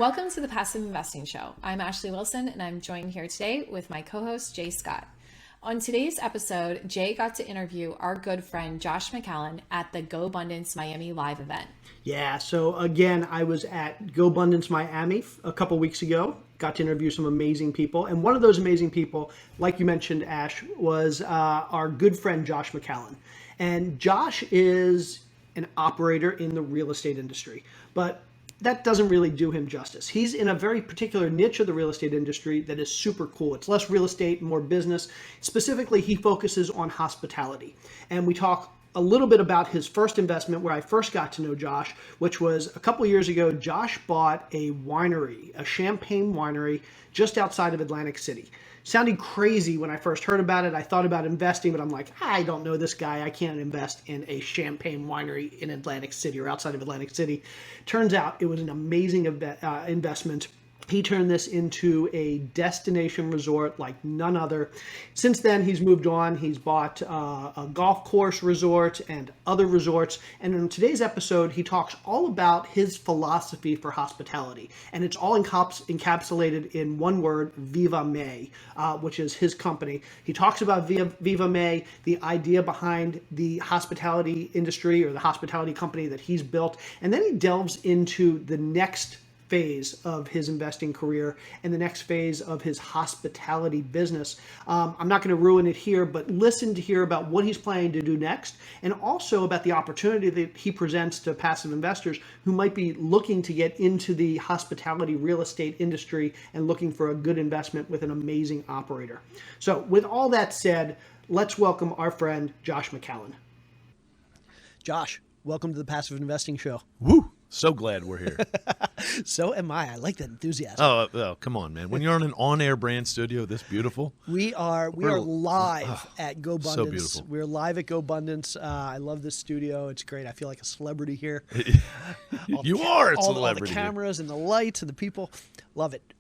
Welcome to the Passive Investing Show. I'm Ashley Wilson, and I'm joined here today with my co-host, Jay Scott. On today's episode, Jay got to interview our good friend, Josh McCallen, at the Go Abundance Miami live event. Yeah, so again, I was at Go Abundance Miami a couple weeks ago. Got to interview some amazing people. And one of those amazing people, like you mentioned, Ash, was our good friend, Josh McCallen. And Josh is an operator in the real estate industry. But that doesn't really do him justice. He's in a very particular niche of the real estate industry that is super cool. It's less real estate, more business. Specifically, he focuses on hospitality. And we talk a little bit about his first investment where I first got to know Josh, which was a couple years ago. Josh bought a winery, a champagne winery just outside of Atlantic City. Sounded crazy when I first heard about it. I thought about investing, but I'm like, I don't know this guy. I can't invest in a champagne winery in Atlantic City or outside of Atlantic City. Turns out it was an amazing investment. He turned this into a destination resort like none other. Since then, he's moved on. He's bought a golf course resort and other resorts. And in today's episode, he talks all about his philosophy for hospitality. And it's all encapsulated in one word, VIVAMEE, which is his company. He talks about VIVAMEE, the idea behind the hospitality industry or the hospitality company that he's built. And then he delves into the next phase of his investing career and the next phase of his hospitality business. I'm not going to ruin it here, but listen to hear about what he's planning to do next and also about the opportunity that he presents to passive investors who might be looking to get into the hospitality real estate industry and looking for a good investment with an amazing operator. So with all that said, let's welcome our friend, Josh McCallen. Josh, welcome to the Passive Investing Show. Woo! So glad we're here. So am I. I like that enthusiasm. Oh, come on, man. When you're on an on-air brand studio this beautiful. We are live at Go Abundance. So beautiful. We're live at Go Abundance. I love this studio. It's great. I feel like a celebrity here. You are a celebrity. All the cameras and the lights and the people. Love it.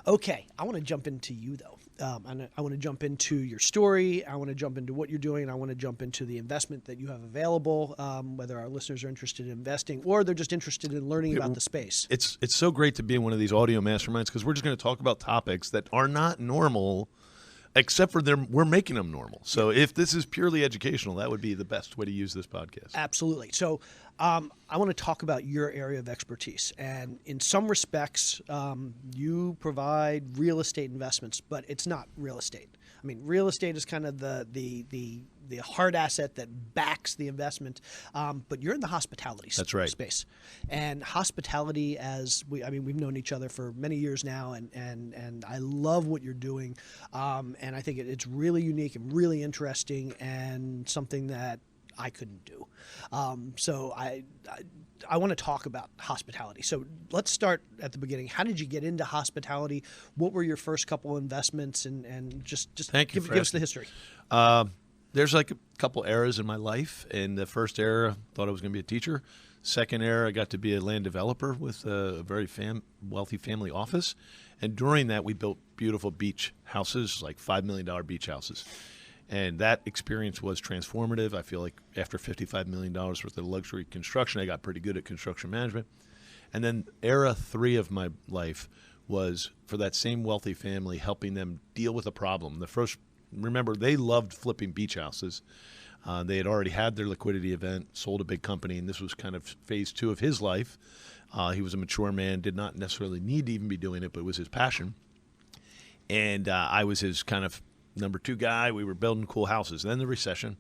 Okay, I want to jump into you, though. I want to jump into your story. I want to jump into what you're doing. And I want to jump into the investment that you have available, whether our listeners are interested in investing or they're just interested in learning about the space. It's so great to be in one of these audio masterminds because we're just going to talk about topics that are not normal, except for we're making them normal. So if this is purely educational, that would be the best way to use this podcast. Absolutely. So I want to talk about your area of expertise. And in some respects, you provide real estate investments, but it's not real estate. I mean, real estate is kind of the hard asset that backs the investment, but you're in the hospitality space. And hospitality, we've known each other for many years now, and I love what you're doing, and I think it's really unique and really interesting and something that I couldn't do. So I want to talk about hospitality. So let's start at the beginning. How did you get into hospitality? What were your first couple investments? And just give us the history. There's like a couple eras in my life. In the first era, I thought I was going to be a teacher. Second era, I got to be a land developer with a very wealthy family office. And during that, we built beautiful beach houses, like $5 million beach houses. And that experience was transformative. I feel like after $55 million worth of luxury construction, I got pretty good at construction management. And then era 3 of my life was for that same wealthy family, helping them deal with a problem. Remember, they loved flipping beach houses. They had already had their liquidity event, sold a big company, and this was kind of phase 2 of his life. He was a mature man, did not necessarily need to even be doing it, but it was his passion. And I was his kind of number 2 guy. We were building cool houses. Then the recession.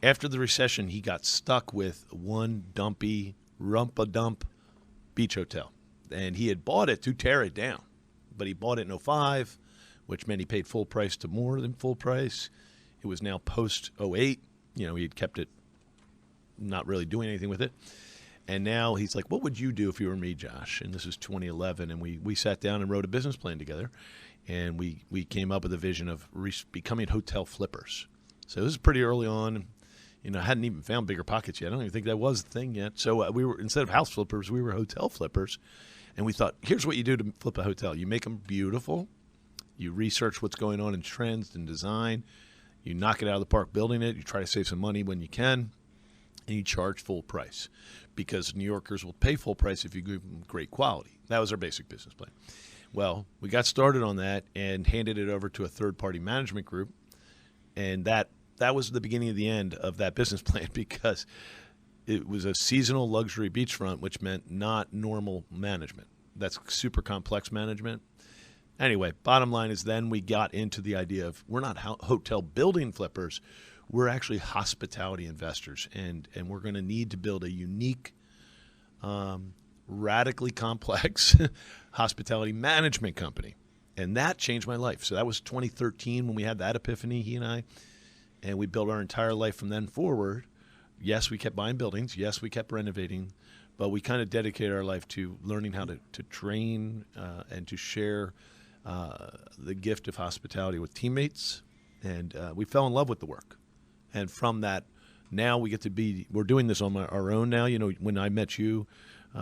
After the recession, he got stuck with one dumpy, rump-a-dump beach hotel. And he had bought it to tear it down. But he bought it in 2005, which meant he paid full price to more than full price. It was now post-08. He had kept it, not really doing anything with it. And now he's like, what would you do if you were me, Josh? And this is 2011. And we sat down and wrote a business plan together. And we came up with a vision of becoming hotel flippers. So this is pretty early on. I hadn't even found bigger pockets yet. I don't even think that was the thing yet. So we were, instead of house flippers, we were hotel flippers. And we thought, here's what you do to flip a hotel. You make them beautiful. You research what's going on in trends and design. You knock it out of the park building it. You try to save some money when you can. and you charge full price because New Yorkers will pay full price if you give them great quality. That was our basic business plan. Well, we got started on that and handed it over to a third-party management group, and that was the beginning of the end of that business plan because it was a seasonal luxury beachfront, which meant not normal management. That's super complex management. Anyway, bottom line is then we got into the idea of we're not hotel building flippers. We're actually hospitality investors, and we're going to need to build a unique, radically complex hospitality management company. And that changed my life. So that was 2013 when we had that epiphany, he and I, and we built our entire life from then forward. Yes, we kept buying buildings. Yes, we kept renovating. But we kind of dedicated our life to learning how to train and to share the gift of hospitality with teammates. And we fell in love with the work. And from that, now we get to we're doing this on our own now. You know, when I met you,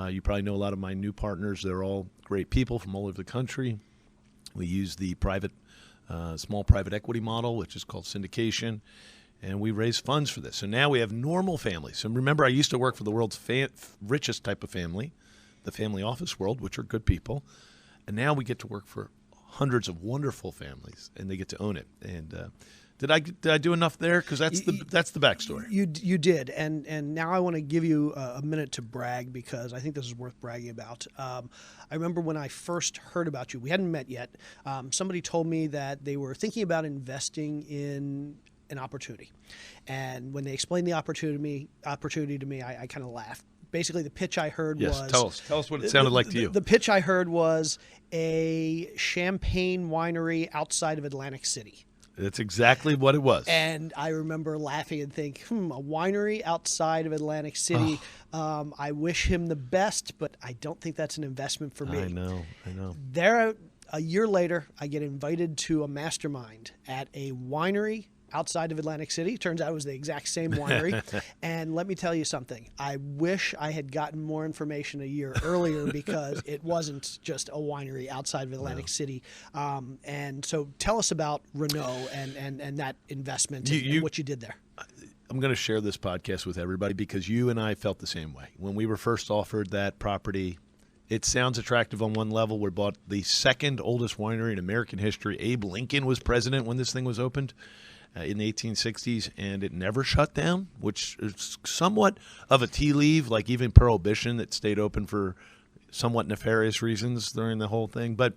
you probably know a lot of my new partners. They're all great people from all over the country. We use the small private equity model, which is called syndication. And we raise funds for this. So now we have normal families. And remember, I used to work for the world's richest type of family, the family office world, which are good people. And now we get to work for hundreds of wonderful families, and they get to own it. And did I do enough there? Because that's the backstory. You did, and now I want to give you a minute to brag because I think this is worth bragging about. I remember when I first heard about you, we hadn't met yet. Somebody told me that they were thinking about investing in an opportunity, and when they explained the opportunity to me, I kind of laughed. Basically, the pitch I heard was... Tell us what it sounded like to you. The pitch I heard was a champagne winery outside of Atlantic City. That's exactly what it was. And I remember laughing and think, a winery outside of Atlantic City. I wish him the best, but I don't think that's an investment for me. I know. There, a year later, I get invited to a mastermind at a winery outside of Atlantic City. Turns out it was the exact same winery. And let me tell you something. I wish I had gotten more information a year earlier because it wasn't just a winery outside of Atlantic City. And so tell us about Renault and that investment and what you did there. I'm going to share this podcast with everybody because you and I felt the same way. When we were first offered that property, it sounds attractive on one level. We bought the second oldest winery in American history. Abe Lincoln was president when this thing was opened. In the 1860s, and it never shut down, which is somewhat of a tea leaf, like even Prohibition that stayed open for somewhat nefarious reasons during the whole thing. But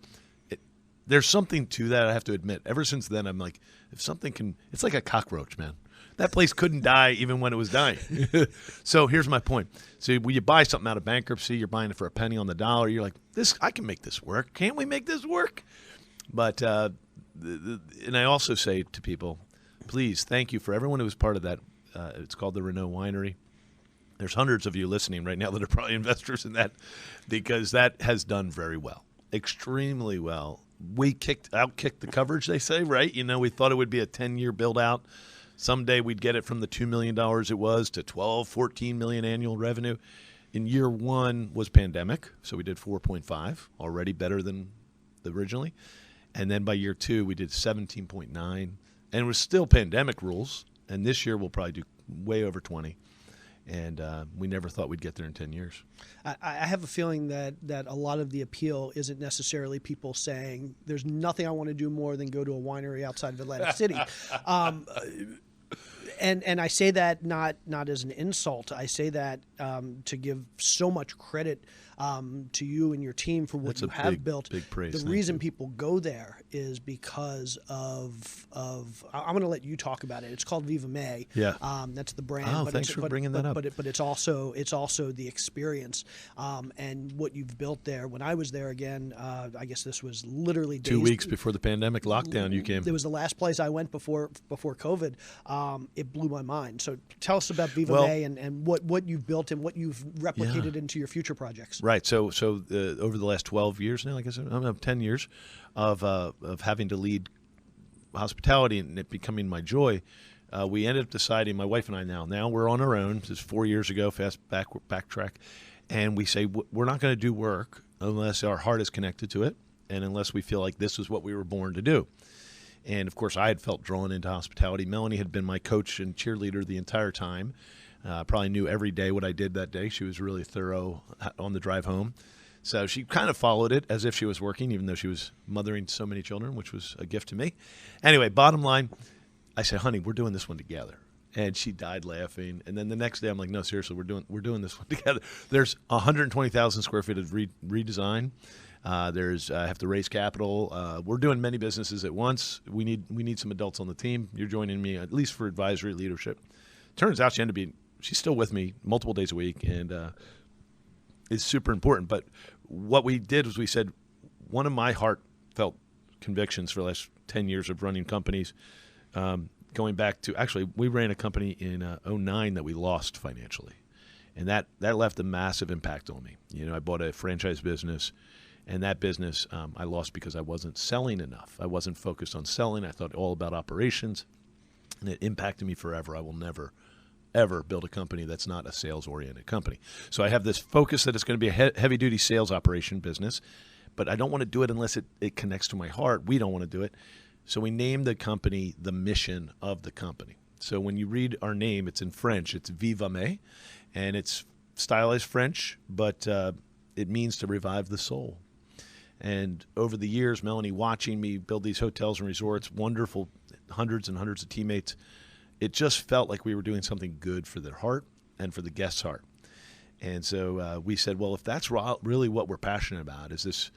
there's something to that, I have to admit. Ever since then, I'm like, if something can, it's like a cockroach, man. That place couldn't die even when it was dying. So here's my point. So when you buy something out of bankruptcy, you're buying it for a penny on the dollar. You're like, I can make this work. Can't we make this work? But, and I also say to people, please, thank you for everyone who was part of that. It's called the Renault Winery. There's hundreds of you listening right now that are probably investors in that because that has done very well, extremely well. We outkicked the coverage, they say, right? You know, we thought it would be a 10-year build-out. Someday we'd get it from the $2 million it was to $14 million annual revenue. In year one was pandemic, so we did 4.5, already better than originally. And then by year two, we did 17.9. And it was still pandemic rules, and this year we'll probably do way over 20. And we never thought we'd get there in 10 years. I have a feeling that a lot of the appeal isn't necessarily people saying, there's nothing I want to do more than go to a winery outside of Atlantic City. And I say that not as an insult. I say that to give so much credit to you and your team for what you have built. Big praise. The reason people go there is because of I'm going to let you talk about it. It's called VIVAMEE. Yeah. That's the brand. Oh, thanks for bringing that up. But it's also the experience and what you've built there. When I was there again, I guess this was literally 2 weeks before the pandemic lockdown. You came. It was the last place I went before COVID. It blew my mind. So tell us about VIVAMEE and what you've built and what you've replicated into your future projects. Right. So over the last 12 years now, I guess 10 years of having to lead hospitality and it becoming my joy, we ended up deciding, my wife and I now we're on our own. This is 4 years ago, backtrack. And we say we're not going to do work unless our heart is connected to it and unless we feel like this is what we were born to do. And, of course, I had felt drawn into hospitality. Melanie had been my coach and cheerleader the entire time. Probably knew every day what I did that day. She was really thorough on the drive home. So she kind of followed it as if she was working, even though she was mothering so many children, which was a gift to me. Anyway, bottom line, I said, honey, we're doing this one together. And she died laughing. And then the next day, I'm like, no, seriously, we're doing this one together. There's 120,000 square feet of redesign. I have to raise capital. We're doing many businesses at once. We need some adults on the team. You're joining me, at least for advisory leadership. Turns out she's still with me multiple days a week, and it's super important. But what we did was we said, one of my heartfelt convictions for the last 10 years of running companies, going back to, actually, we ran a company in 2009 that we lost financially. And that left a massive impact on me. I bought a franchise business, and that business I lost because I wasn't selling enough. I wasn't focused on selling. I thought all about operations, and it impacted me forever. I will never, ever build a company that's not a sales-oriented company. So I have this focus that it's going to be a heavy-duty sales operation business, but I don't want to do it unless it connects to my heart. We don't want to do it. So we named the company the mission of the company. So when you read our name, it's in French. It's VIVAMEE, and it's stylized French, but it means to revive the soul. And over the years, Melanie, watching me build these hotels and resorts, wonderful, hundreds and hundreds of teammates, it just felt like we were doing something good for their heart and for the guest's heart. And so we said, well, if that's really what we're passionate about, is this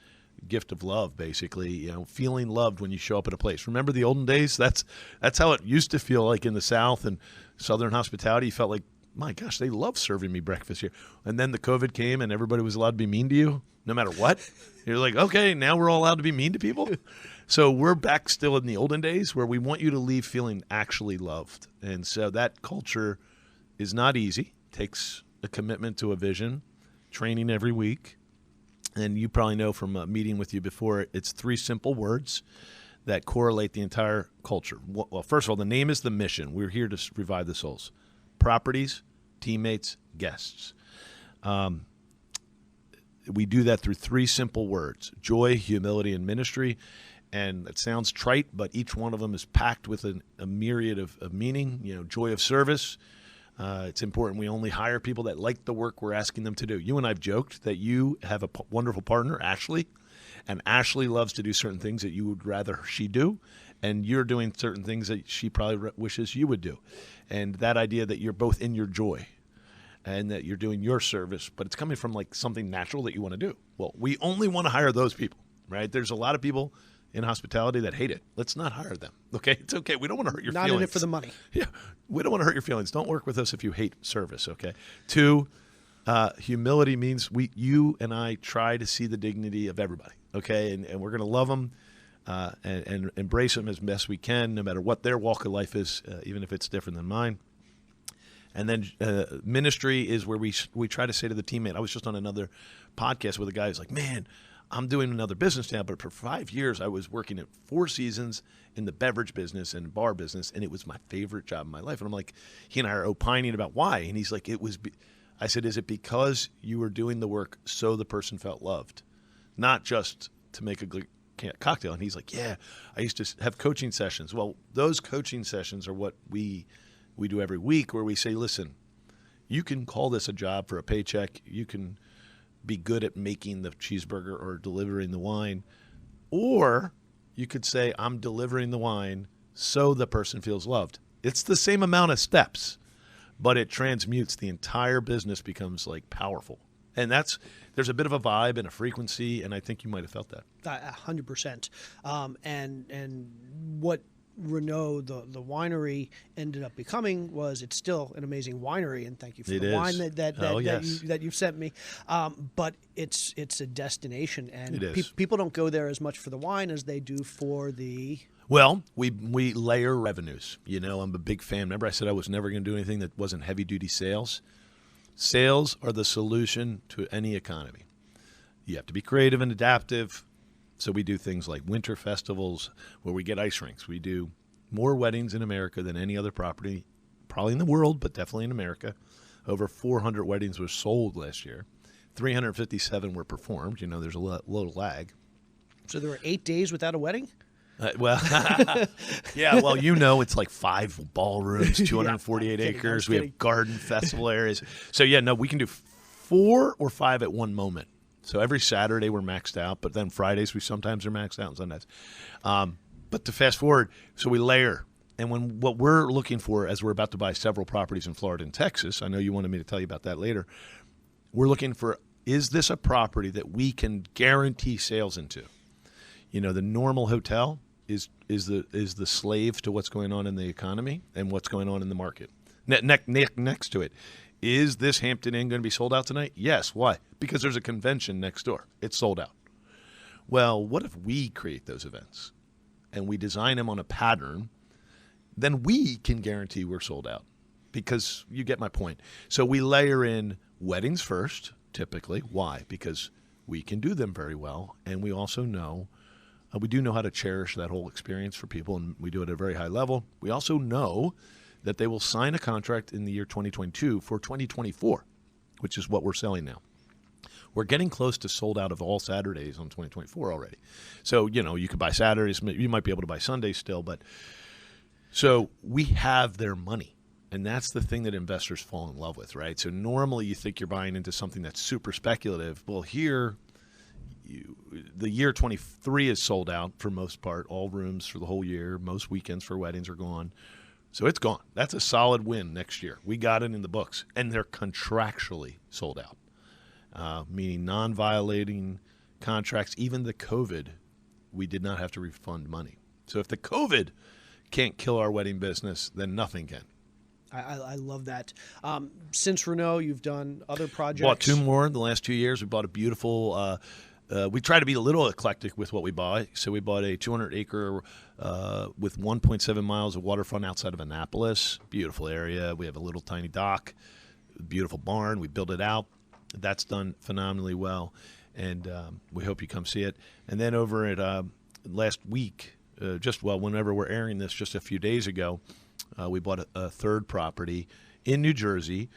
gift of love, basically, feeling loved when you show up at a place. Remember the olden days? That's how it used to feel like in the South and Southern hospitality. You felt like, my gosh, they love serving me breakfast here. And then the COVID came and everybody was allowed to be mean to you, no matter what. You're like, okay, now we're all allowed to be mean to people. So we're back still in the olden days where we want you to leave feeling actually loved. And so that culture is not easy. It takes a commitment to a vision, training every week. And you probably know from a meeting with you before, it's 3 simple words that correlate the entire culture. Well, first of all, the name is the mission. We're here to revive the souls. Properties, teammates, guests. We do that through 3 simple words: joy, humility, and ministry. And it sounds trite, but each one of them is packed with a myriad of meaning. Joy of service. It's important we only hire people that like the work we're asking them to do. You and I have joked that you have a wonderful partner, Ashley, and Ashley loves to do certain things that you would rather she do, and you're doing certain things that she probably wishes you would do. And that idea that you're both in your joy and that you're doing your service, but it's coming from like something natural that you want to do. Well, we only want to hire those people, right? There's a lot of people in hospitality that hate it. Let's not hire them. Okay. It's okay. We don't want to hurt your feelings. Not in it for the money. Yeah. We don't want to hurt your feelings. Don't work with us if you hate service. Okay. 2, humility means you and I try to see the dignity of everybody. Okay. And we're going to love them and embrace them as best we can, no matter what their walk of life is, even if it's different than mine. And then ministry is where we try to say to the teammate. I was just on another podcast with a guy who's like, man, I'm doing another business now, but for 5 years I was working at 4 Seasons in the beverage business and bar business, and it was my favorite job in my life. And I'm like, he and I are opining about why. And he's like, I said, is it because you were doing the work so the person felt loved, not just to make a cocktail? And he's like, yeah, I used to have coaching sessions. Well, those coaching sessions are what we do every week, where we say, listen, you can call this a job for a paycheck. You can be good at making the cheeseburger or delivering the wine, or you could say, I'm delivering the wine so the person feels loved. It's the same amount of steps, but it transmutes. The entire business becomes like powerful. And there's a bit of a vibe and a frequency, and I think you might have felt that. 100%. And what Renault, the winery, ended up becoming was, it's still an amazing winery, and thank you for the wine that you've sent me. But it's a destination, and people don't go there as much for the wine as they do for the... Well, we layer revenues. I'm a big fan. Remember I said I was never going to do anything that wasn't heavy-duty sales? Sales are the solution to any economy. You have to be creative and adaptive. So we do things like winter festivals where we get ice rinks. We do more weddings in America than any other property, probably in the world, but definitely in America. Over 400 weddings were sold last year. 357 were performed. There's a little lag. So there were 8 days without a wedding? Well, yeah, well, it's like 5 ballrooms, 248 acres. We have garden festival areas. So, yeah, no, we can do 4 or 5 at one moment. So every Saturday we're maxed out, but then Fridays we sometimes are maxed out and Sundays. But to fast forward, so we layer. And what we're looking for, as we're about to buy several properties in Florida and Texas, I know you wanted me to tell you about that later, we're looking for, is this a property that we can guarantee sales into? The normal hotel is the slave to what's going on in the economy and what's going on in the market. Next to it, is this Hampton Inn going to be sold out tonight? Yes. Why? Because there's a convention next door. It's sold out. Well, what if we create those events and we design them on a pattern? Then we can guarantee we're sold out, because you get my point. So we layer in weddings first, typically. Why? Because we can do them very well, and we also know we do know how to cherish that whole experience for people, and we do it at a very high level. We also know that they will sign a contract in the year 2022 for 2024, which is what we're selling now. We're getting close to sold out of all Saturdays on 2024 already. So, you could buy Saturdays. You might be able to buy Sundays still, but so we have their money. And that's the thing that investors fall in love with, right? So normally you think you're buying into something that's super speculative. Well, here, the year 23 is sold out for most part. All rooms for the whole year. Most weekends for weddings are gone. So it's gone. That's a solid win next year. We got it in the books. And they're contractually sold out, meaning non-violating contracts. Even the COVID, we did not have to refund money. So if the COVID can't kill our wedding business, then nothing can. I love that. Since Renault, you've done other projects. Bought 2 more in the last 2 years. We bought a beautiful we try to be a little eclectic with what we buy. So we bought a 200-acre with 1.7 miles of waterfront outside of Annapolis. Beautiful area. We have a little tiny dock, beautiful barn. We built it out. That's done phenomenally well, and we hope you come see it. And then over at last week, whenever we're airing this, just a few days ago, we bought a third property in New Jersey,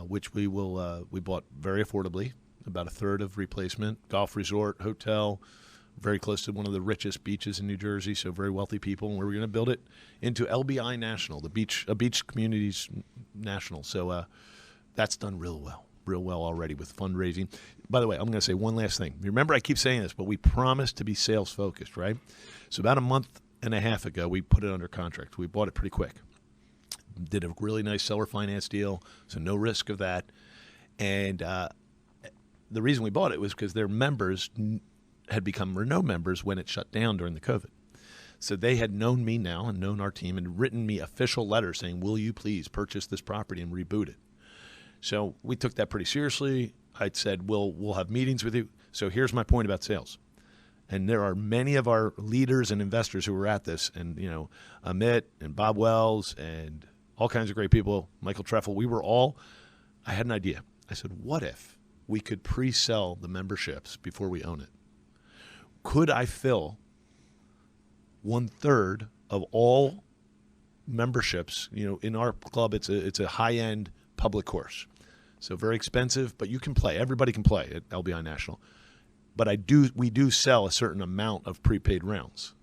which we bought very affordably, about a third of replacement, golf resort, hotel, very close to one of the richest beaches in New Jersey, so very wealthy people. And we're going to build it into LBI National, a beach communities national. So that's done real well already with fundraising. By the way, I'm going to say one last thing. Remember, I keep saying this, but we promised to be sales focused, right? So about a month and a half ago, we put it under contract. We bought it pretty quick. Did a really nice seller finance deal, so no risk of that. And the reason we bought it was because their members had become Renault members when it shut down during the COVID. So they had known me now and known our team and written me official letters saying, will you please purchase this property and reboot it? So we took that pretty seriously. I said, we'll have meetings with you. So here's my point about sales. And there are many of our leaders and investors who were at this, and Amit and Bob Wells and all kinds of great people, Michael Treffel, I had an idea. I said, what if we could pre-sell the memberships before we own it? Could I fill 1/3 of all memberships? In our club, it's a high-end public course, so very expensive, but you can play. Everybody can play at LBI National. But we do sell a certain amount of prepaid rounds.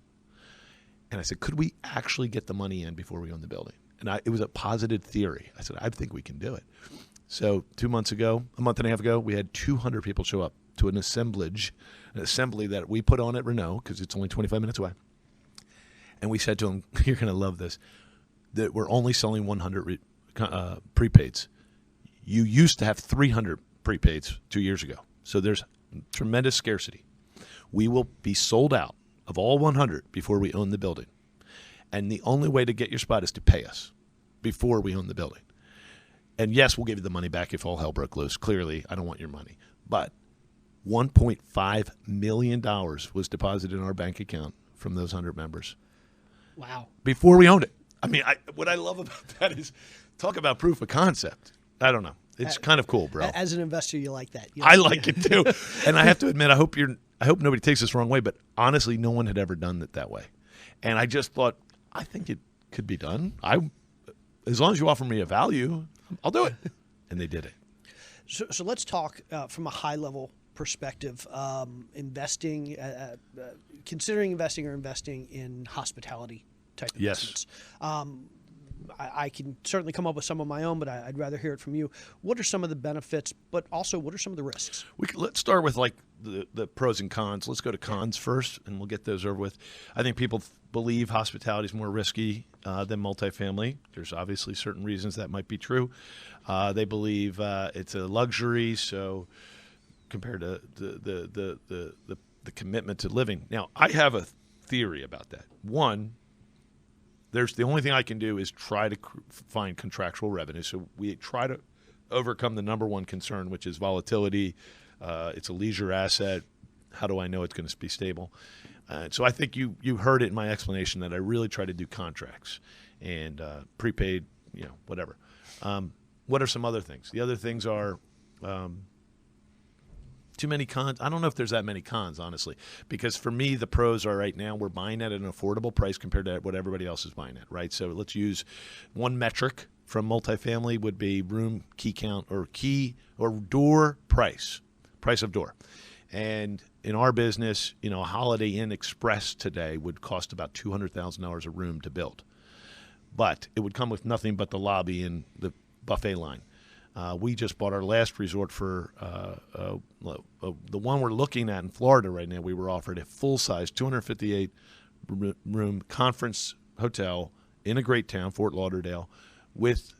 And I said, could we actually get the money in before we own the building? And it was a posited theory. I said, I think we can do it. So a month and a half ago, we had 200 people show up to an assembly that we put on at Renault, because it's only 25 minutes away. And we said to them, you're going to love this, that we're only selling 100 prepaids. You used to have 300 prepaids 2 years ago. So there's tremendous scarcity. We will be sold out of all 100 before we own the building. And the only way to get your spot is to pay us before we own the building. And yes, we'll give you the money back if all hell broke loose. Clearly, I don't want your money. But $1.5 million was deposited in our bank account from those 100 members. Wow. Before we owned it. I mean, what I love about that is, talk about proof of concept. I don't know. It's kind of cool, bro. As an investor, you like that. I like it too. And I have to admit, I hope nobody takes this the wrong way, but honestly, no one had ever done it that way. And I just thought, I think it could be done. As long as you offer me a value, I'll do it. And they did it. So let's talk from a high level perspective, considering investing or investing in hospitality type investments. I can certainly come up with some of my own, but I'd rather hear it from you. What are some of the benefits, but also what are some of the risks? Let's start with like the pros and cons. Let's go to cons first, and we'll get those over with. I think people believe hospitality is more risky than multifamily. There's obviously certain reasons that might be true. They believe it's a luxury, so compared to the commitment to living. Now, I have a theory about that. One, the only thing I can do is try to find contractual revenue. So we try to overcome the number one concern, which is volatility. It's a leisure asset. How do I know it's going to be stable? So I think you heard it in my explanation that I really try to do contracts and prepaid, whatever. What are some other things? The other things are too many cons. I don't know if there's that many cons, honestly, because for me, the pros are right now we're buying at an affordable price compared to what everybody else is buying at, right? So let's use one metric from multifamily would be room key count or door price of door. And in our business, a Holiday Inn Express today would cost about $200,000 a room to build. But it would come with nothing but the lobby and the buffet line. We just bought our last resort for the one we're looking at in Florida right now. We were offered a full-size 258-room conference hotel in a great town, Fort Lauderdale, with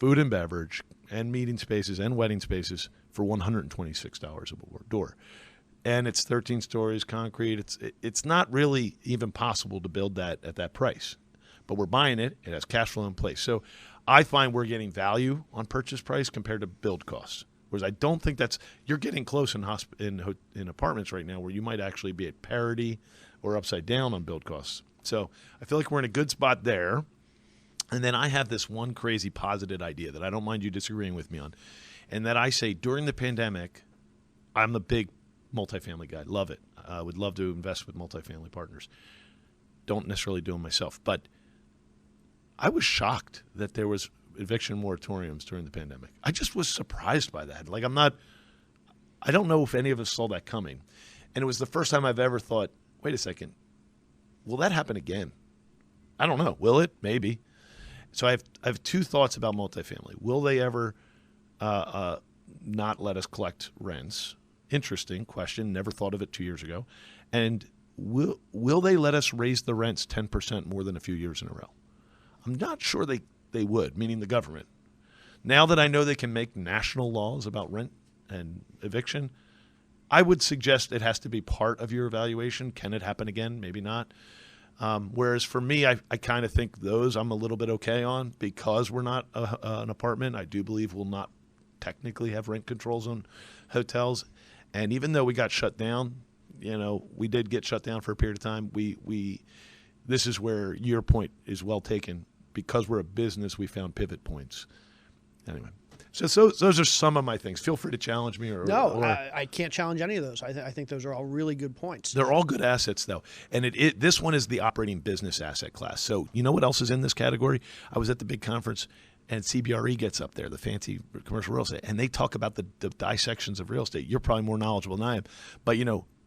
food and beverage and meeting spaces and wedding spaces for $126 a door. And it's 13 stories, concrete. It's not really even possible to build that at that price. But we're buying it. It has cash flow in place. So I find we're getting value on purchase price compared to build costs. Whereas I don't think you're getting close in apartments right now where you might actually be at parity or upside down on build costs. So I feel like we're in a good spot there. And then I have this one crazy positive idea that I don't mind you disagreeing with me on. And that I say during the pandemic, I'm a big multifamily guy. Love it. I would love to invest with multifamily partners. Don't necessarily do them myself. But I was shocked that there was eviction moratoriums during the pandemic. I just was surprised by that. Like I don't know if any of us saw that coming. And it was the first time I've ever thought, wait a second, will that happen again? I don't know. Will it? Maybe. So I have two thoughts about multifamily. Will they ever not let us collect rents? Interesting question. Never thought of it 2 years ago. And will they let us raise the rents 10% more than a few years in a row? I'm not sure they would, meaning the government. Now that I know they can make national laws about rent and eviction, I would suggest it has to be part of your evaluation. Can it happen again? Maybe not. Whereas for me, I kind of think those I'm a little bit okay on because we're not an apartment. I do believe we'll not technically have rent controls on hotels. And even though we got shut down, we did get shut down for a period of time. This is where your point is well taken. Because we're a business, we found pivot points. Anyway, so those are some of my things. Feel free to challenge me. I can't challenge any of those. I think those are all really good points. They're all good assets, though. And this one is the operating business asset class. So you know what else is in this category? I was at the big conference, and CBRE gets up there, the fancy commercial real estate, and they talk about the dissections of real estate. You're probably more knowledgeable than I am. But,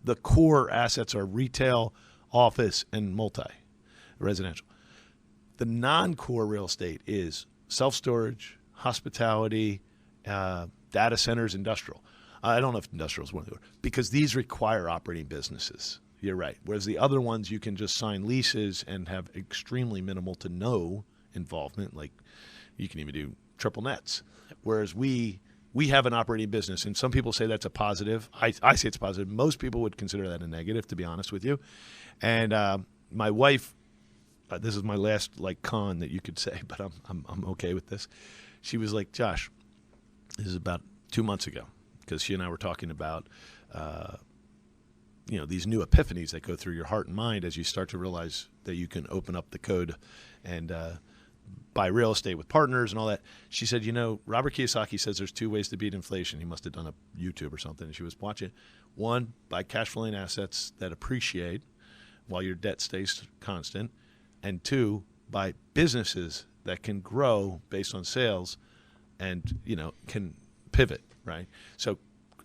the core assets are retail, office, and multi-residential. The non-core real estate is self-storage, hospitality, data centers, industrial. I don't know if industrial is one of the because these require operating businesses. You're right. Whereas the other ones, you can just sign leases and have extremely minimal to no involvement. Like you can even do triple nets. Whereas we have an operating business, and some people say that's a positive. I say it's positive. Most people would consider that a negative, to be honest with you. And my wife. This is my last con that you could say, but I'm okay with this. She was like, Josh, this is about 2 months ago, because she and I were talking about, these new epiphanies that go through your heart and mind as you start to realize that you can open up the code and buy real estate with partners and all that. She said, Robert Kiyosaki says there's 2 ways to beat inflation. He must have done a YouTube or something, and she was watching. 1, buy cash flowing assets that appreciate while your debt stays constant. And 2, by businesses that can grow based on sales and, can pivot, right? So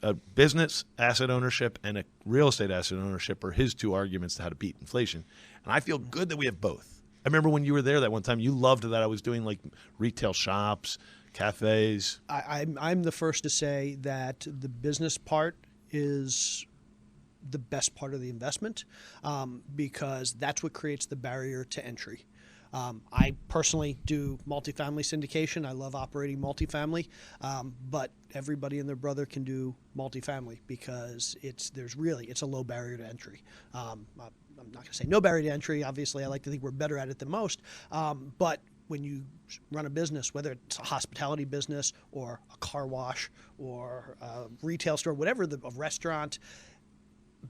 a business asset ownership and a real estate asset ownership are his two arguments to how to beat inflation. And I feel good that we have both. I remember when you were there that one time, you loved that I was doing like retail shops, cafes. I'm the first to say that the business part is the best part of the investment because that's what creates the barrier to entry. I personally do multifamily syndication. I love operating multifamily, but everybody and their brother can do multifamily because it's a low barrier to entry. I'm not going to say no barrier to entry. Obviously, I like to think we're better at it than most, but when you run a business, whether it's a hospitality business or a car wash or a retail store, whatever, a restaurant,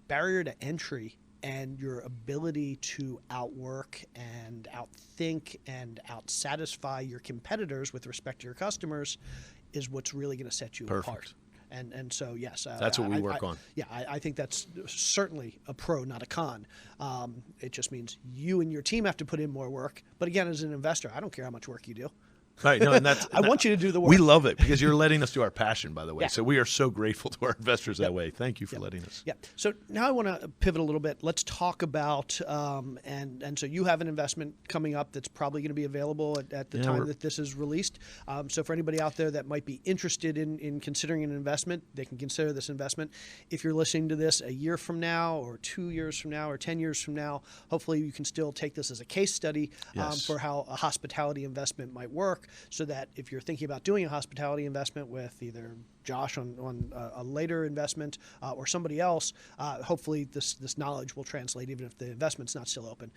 barrier to entry and your ability to outwork and outthink and outsatisfy your competitors with respect to your customers is what's really going to set you apart. And so, yes. That's what we work on. Yeah, I think that's certainly a pro, not a con. It just means you and your team have to put in more work. But again, as an investor, I don't care how much work you do. Right. No, and that's I want you to do the work. We love it because you're letting us do our passion, by the way. Yeah. So we are so grateful to our investors that way. Thank you for letting us. Yeah. So now I want to pivot a little bit. Let's talk about and so you have an investment coming up that's probably going to be available at the time that this is released. So for anybody out there that might be interested in considering an investment, they can consider this investment. If you're listening to this a year from now or 2 years from now or 10 years from now, hopefully you can still take this as a case study for how a hospitality investment might work. So that if you're thinking about doing a hospitality investment with either Josh on a later investment or somebody else, hopefully this knowledge will translate even if the investment's not still open.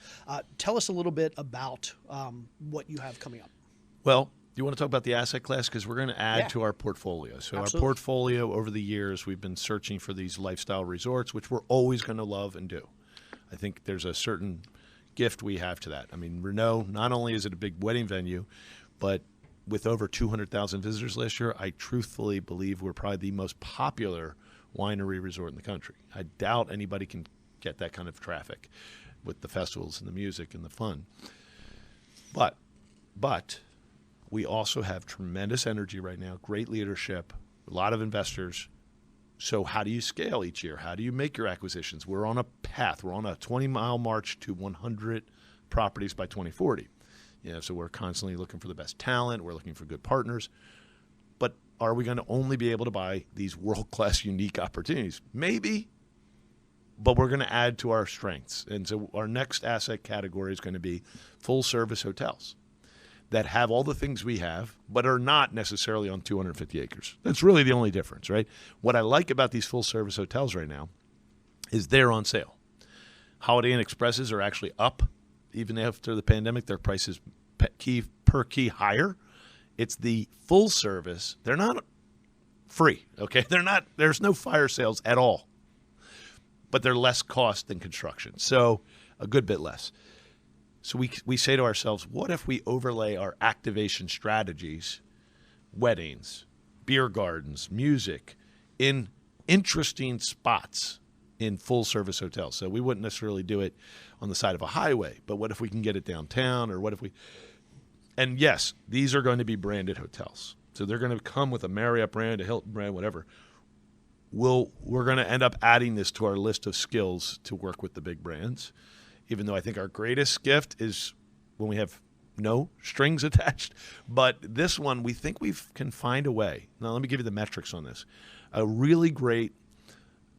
Tell us a little bit about what you have coming up. Well, do you want to talk about the asset class? Because we're going to add to our portfolio. So Absolutely. Our portfolio over the years, we've been searching for these lifestyle resorts, which we're always going to love and do. I think there's a certain gift we have to that. I mean, Renault, not only is it a big wedding venue, but with over 200,000 visitors last year, I truthfully believe we're probably the most popular winery resort in the country. I doubt anybody can get that kind of traffic with the festivals and the music and the fun. But we also have tremendous energy right now, great leadership, a lot of investors. So how do you scale each year? How do you make your acquisitions? We're on a path. We're on a 20-mile march to 100 properties by 2040. So we're constantly looking for the best talent. We're looking for good partners. But are we going to only be able to buy these world-class, unique opportunities? Maybe, but we're going to add to our strengths. And so our next asset category is going to be full-service hotels that have all the things we have, but are not necessarily on 250 acres. That's really the only difference, right? What I like about these full-service hotels right now is they're on sale. Holiday Inn Expresses are actually up. Even after the pandemic, their prices per key higher. It's the full service. They're not free, okay? There's no fire sales at all. But they're less cost than construction, so a good bit less. So we say to ourselves, what if we overlay our activation strategies, weddings, beer gardens, music, in interesting spots in full-service hotels? So we wouldn't necessarily do it on the side of a highway, but what if we can get it downtown, or what if we... And yes, these are going to be branded hotels. So they're going to come with a Marriott brand, a Hilton brand, whatever. We're going to end up adding this to our list of skills to work with the big brands, even though I think our greatest gift is when we have no strings attached. But this one, we think we can find a way. Now, let me give you the metrics on this. A really great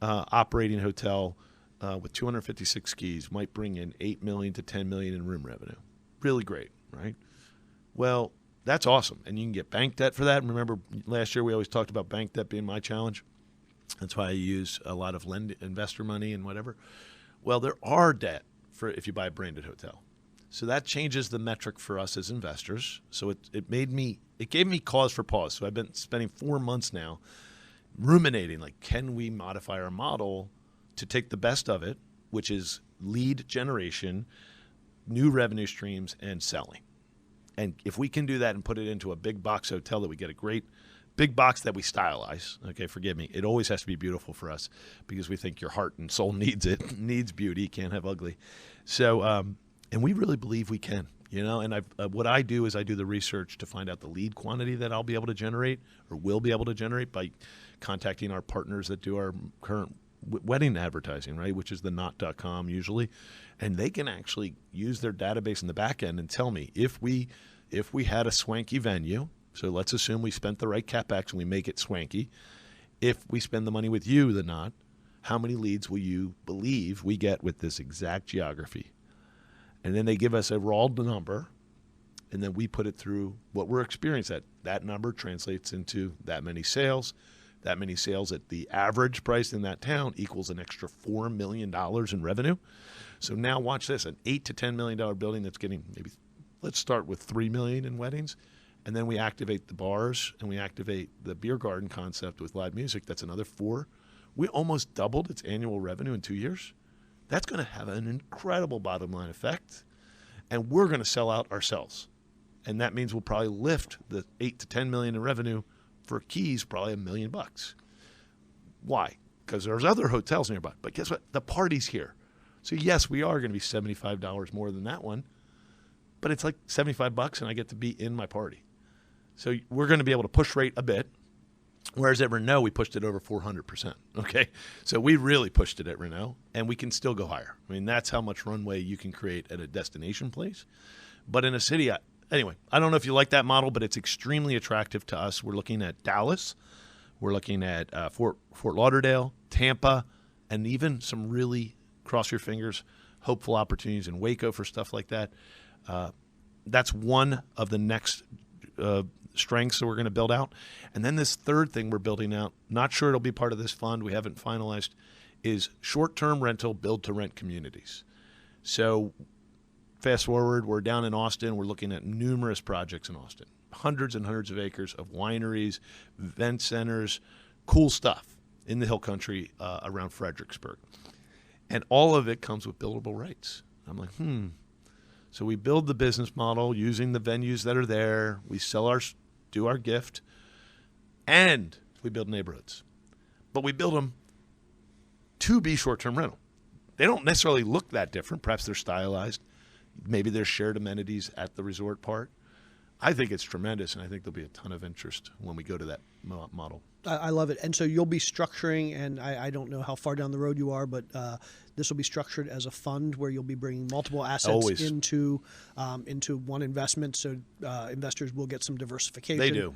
operating hotel with 256 keys might bring in $8 million to $10 million in room revenue. Really great, right? Well, that's awesome. And you can get bank debt for that. Remember last year we always talked about bank debt being my challenge. That's why I use a lot of investor money and whatever. Well, there are debt for if you buy a branded hotel. So that changes the metric for us as investors. So it gave me cause for pause. So I've been spending 4 months now ruminating, like, can we modify our model to take the best of it, which is lead generation, new revenue streams, and selling. And if we can do that and put it into a big box hotel that we get a great big box that we stylize, okay, forgive me, it always has to be beautiful for us because we think your heart and soul needs it, needs beauty, can't have ugly. So, and we really believe we can. And what I do is I do the research to find out the lead quantity that I'll be able to generate or will be able to generate by contacting our partners that do our current wedding advertising, right, which is the knot.com usually. And they can actually use their database in the back end and tell me if we had a swanky venue, so let's assume we spent the right CapEx and we make it swanky. If we spend the money with you, the Knot, how many leads will you believe we get with this exact geography? And then they give us a raw number, and then we put it through what we're experiencing. That number translates into that many sales. That many sales at the average price in that town equals an extra $4 million in revenue. So now watch this, an $8 to $10 million building that's getting maybe, let's start with $3 million in weddings. And then we activate the bars and we activate the beer garden concept with live music. That's another $4 million. We almost doubled its annual revenue in 2 years. That's going to have an incredible bottom line effect, and we're going to sell out ourselves. And that means we'll probably lift the 8 to 10 million in revenue for keys, probably $1 million. Why? Because there's other hotels nearby. But guess what? The party's here. So yes, we are going to be $75 more than that one, but it's like $75 and I get to be in my party. So we're going to be able to push rate a bit. Whereas at Renault, we pushed it over 400%. Okay, so we really pushed it at Renault, and we can still go higher. I mean, that's how much runway you can create at a destination place. But in a city, anyway, I don't know if you like that model, but it's extremely attractive to us. We're looking at Dallas, we're looking at Fort Lauderdale, Tampa, and even some really, cross your fingers, hopeful opportunities in Waco for stuff like that. That's one of the next strengths that we're going to build out. And then this third thing we're building out, not sure it'll be part of this fund, we haven't finalized, is short-term rental build-to-rent communities. So fast forward, we're down in Austin, we're looking at numerous projects in Austin, hundreds and hundreds of acres of wineries, event centers, cool stuff in the hill country around Fredericksburg. And all of it comes with buildable rights. I'm like, So we build the business model using the venues that are there. We do our gift, and we build neighborhoods. But we build them to be short-term rental. They don't necessarily look that different. Perhaps they're stylized. Maybe there's shared amenities at the resort part. I think it's tremendous, and I think there'll be a ton of interest when we go to that model. I love it. And so you'll be structuring, and I don't know how far down the road you are, but this will be structured as a fund where you'll be bringing multiple assets into one investment, so investors will get some diversification. They do.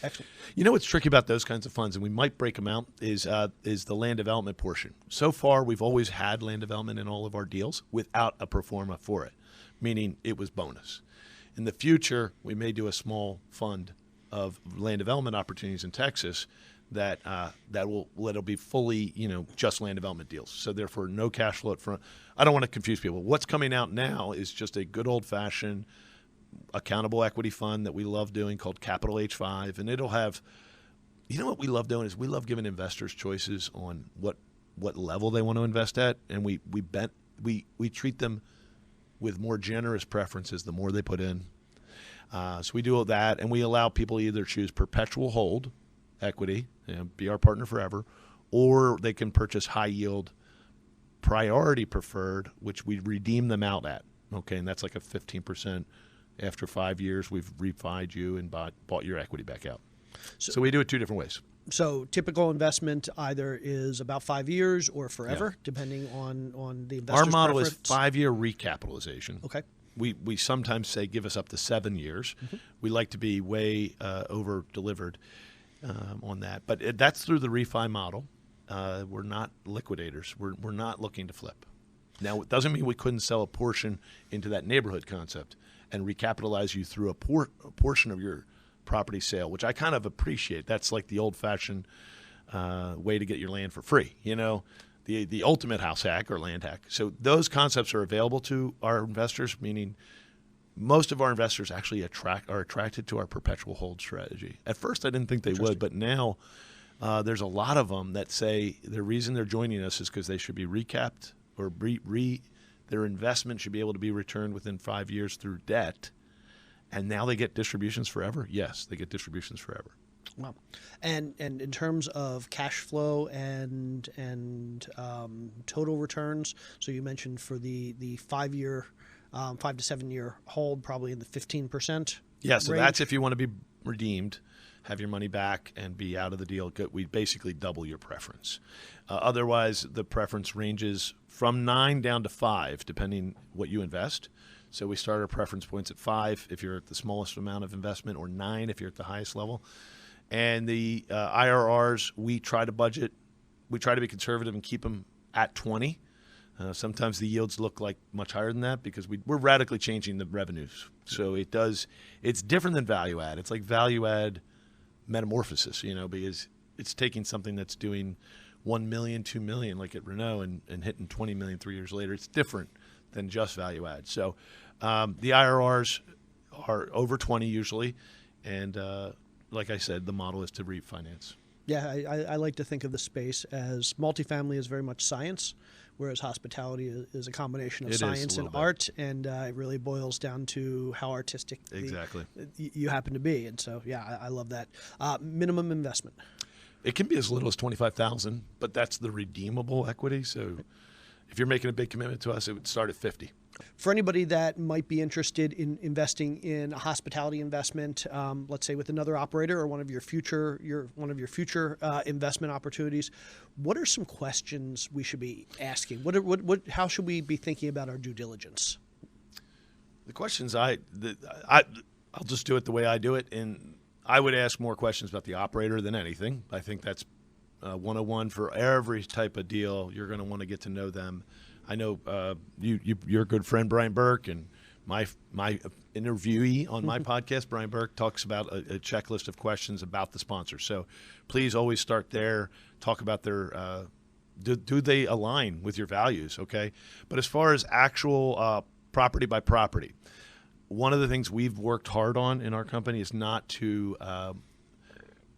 Excellent. You know what's tricky about those kinds of funds, and we might break them out, is the land development portion. So far, we've always had land development in all of our deals without a pro forma for it, meaning it was bonus. In the future, we may do a small fund of land development opportunities in Texas that'll be fully, just land development deals. So therefore, no cash flow up front. I don't want to confuse people. What's coming out now is just a good old-fashioned accountable equity fund that we love doing called Capital H5, and it'll have. What we love doing is we love giving investors choices on what level they want to invest at, and we treat them with more generous preferences the more they put in. So we do all that, and we allow people to either choose perpetual hold equity, be our partner forever, or they can purchase high yield priority preferred, which we redeem them out at. Okay, and that's like a 15%. After 5 years, we've refied you and bought your equity back out. So we do it two different ways. So typical investment either is about 5 years or forever, depending on the investor's Our model preference. is 5-year recapitalization. Okay. We sometimes say give us up to 7 years. Mm-hmm. We like to be way over-delivered on that. But that's through the refi model. We're not liquidators. We're not looking to flip. Now, it doesn't mean we couldn't sell a portion into that neighborhood concept and recapitalize you through a portion of your property sale, which I kind of appreciate. That's like the old-fashioned way to get your land for free, the ultimate house hack or land hack. So those concepts are available to our investors, meaning most of our investors actually are attracted to our perpetual hold strategy. At first, I didn't think they would, but now there's a lot of them that say the reason they're joining us is because they should be recapped or their investment should be able to be returned within 5 years through debt. And now they get distributions forever? Yes, they get distributions forever. Wow. And in terms of cash flow and total returns, so you mentioned for the 5-year 5 to 7 year hold, probably in the 15%. Yeah, so range. that's if you want to be redeemed, have your money back, and be out of the deal. We basically double your preference. Otherwise, the preference ranges from 9 down to 5, depending what you invest. So we start our preference points at 5 if you're at the smallest amount of investment, or 9 if you're at the highest level. And the IRRs, we try to budget. We try to be conservative and keep them at 20. Sometimes the yields look like much higher than that because we're radically changing the revenues. So it's different than value add. It's like value add metamorphosis, because it's taking something that's doing 1 million, 2 million, like at Renault, and hitting 20 million 3 years later. It's different than just value add. So the IRRs are over 20 usually. And like I said, the model is to refinance. Yeah, I like to think of the space as multifamily is very much science, whereas hospitality is a combination of science and art, and it really boils down to how artistic you happen to be. And so, yeah, I love that. Minimum investment. It can be as little as $25,000, but that's the redeemable equity. So if you're making a big commitment to us, it would start at 50. For anybody that might be interested in investing in a hospitality investment, let's say with another operator or one of your future investment opportunities, what are some questions we should be asking? How should we be thinking about our due diligence? The questions I'll just do it the way I do it, and I would ask more questions about the operator than anything. I think that's 101 for every type of deal. You're going to want to get to know them. I know your good friend Brian Burke, and my interviewee on my podcast, Brian Burke, talks about a checklist of questions about the sponsor. So please always start there. Talk about their do they align with your values, okay? But as far as actual property by property, one of the things we've worked hard on in our company is not to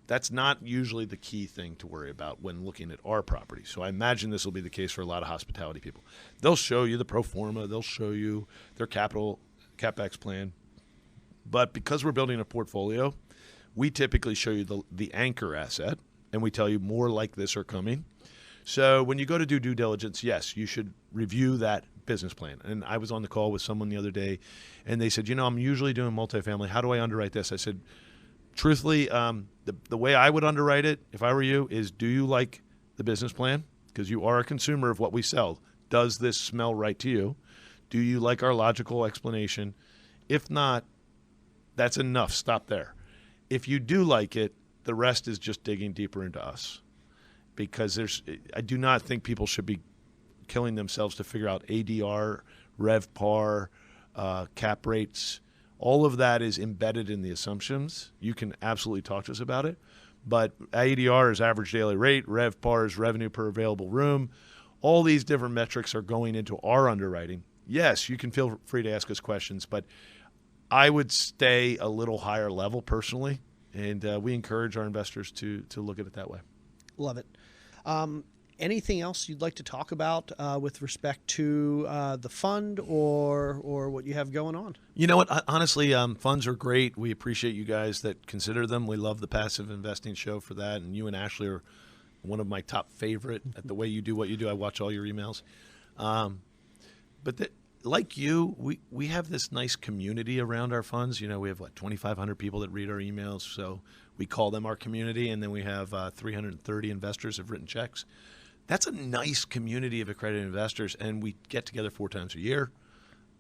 that's not usually the key thing to worry about when looking at our property. So I imagine this will be the case for a lot of hospitality people. They'll show you the pro forma. They'll show you their CapEx plan. But because we're building a portfolio, we typically show you the anchor asset, and we tell you more like this are coming. So when you go to do due diligence, yes, you should review that business plan. And I was on the call with someone the other day, and they said, I'm usually doing multifamily. How do I underwrite this? I said, truthfully, the way I would underwrite it, if I were you, is do you like the business plan? Because you are a consumer of what we sell. Does this smell right to you? Do you like our logical explanation? If not, that's enough. Stop there. If you do like it, the rest is just digging deeper into us. Because I do not think people should be killing themselves to figure out ADR, RevPAR, cap rates. All of that is embedded in the assumptions. You can absolutely talk to us about it. But ADR is average daily rate. RevPAR is revenue per available room. All these different metrics are going into our underwriting. Yes, you can feel free to ask us questions, but I would stay a little higher level personally, and we encourage our investors to look at it that way. Love it. Anything else you'd like to talk about with respect to the fund or what you have going on? You know what? Honestly, funds are great. We appreciate you guys that consider them. We love the Passive Investing Show for that. And you and Ashley are one of my top favorite at the way you do what you do. I watch all your emails. Like you, we have this nice community around our funds. We have 2,500 people that read our emails. So we call them our community. And then we have 330 investors have written checks. That's a nice community of accredited investors, and we get together 4 times a year,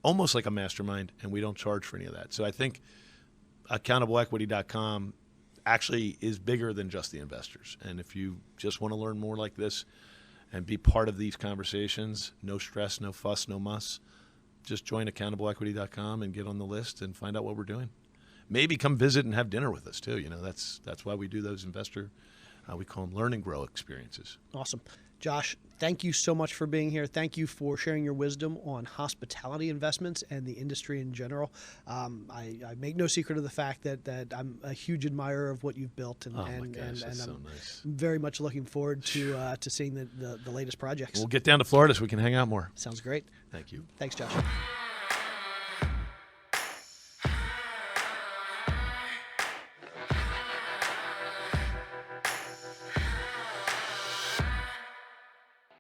almost like a mastermind, and we don't charge for any of that. So I think accountableequity.com actually is bigger than just the investors. And if you just want to learn more like this and be part of these conversations, no stress, no fuss, no muss, just join accountableequity.com and get on the list and find out what we're doing. Maybe come visit and have dinner with us too. That's why we do those investor, we call them learn and grow experiences. Awesome. Josh, thank you so much for being here. Thank you for sharing your wisdom on hospitality investments and the industry in general. I make no secret of the fact that I'm a huge admirer of what you've built, and I'm nice. very much looking forward to seeing the latest projects. We'll get down to Florida so we can hang out more. Sounds great. Thank you. Thanks, Josh.